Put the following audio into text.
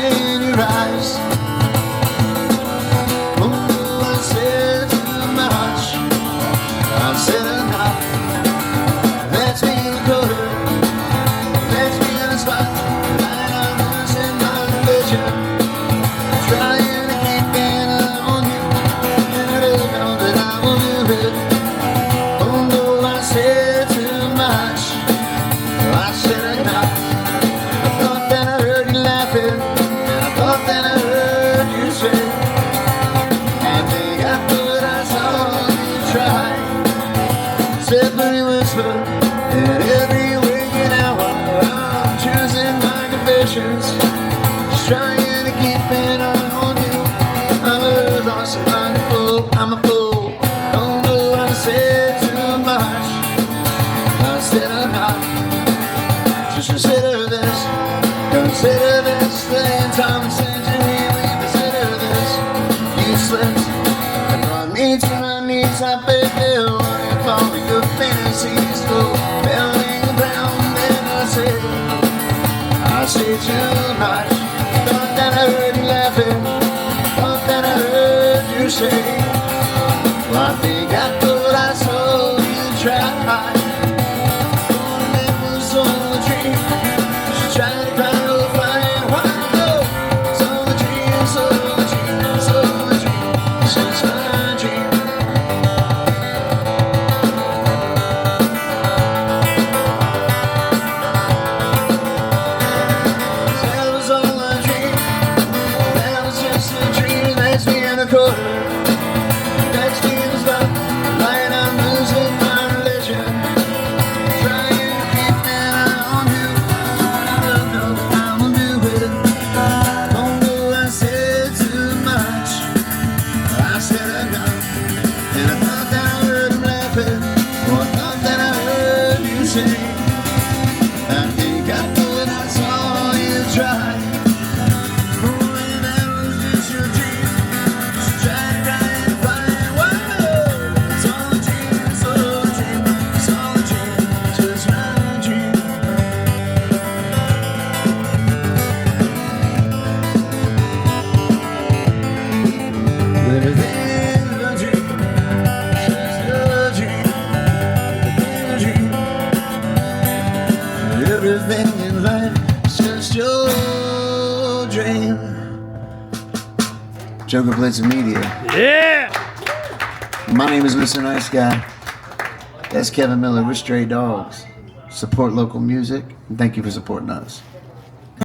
in your eyes. Oh, I said too much. I've said enough. Let's be the color. Let's be the spot. I'm losing my religion. Trying to keep it on you. And I know that I will do it. Oh no, I said too much. I said enough. I thought that I heard you laughing, and I thought that I heard you say, I think I thought I saw you try. Separate whisper, and every waking hour I'm choosing my confessions, just trying to keep it on you. I'm a lost, I'm a fool, I'm a fool. Oh no, I said too much. I said enough. Just consider this, consider this, the end time and century. We consider this useless. And brought me to my knees. I begged you, if all of your fantasies go melting around. Then I said too much. Thought that I heard you laughing, thought that I heard you say, well, I think I thought I saw you try. Let's be the spot. Light, I'm losing my religion. Trying to keep an eye on you. I know I will do it. Oh no, I said too much. I said enough. And I thought that I heard him laughing. Or I thought that I heard you say, I think I thought I saw you try. Everything in life is just your dream. Joker Blitzen Media. Yeah! My name is Mr. Nice Guy. That's Kevin Miller with Stray Dogs. Support local music, and thank you for supporting us.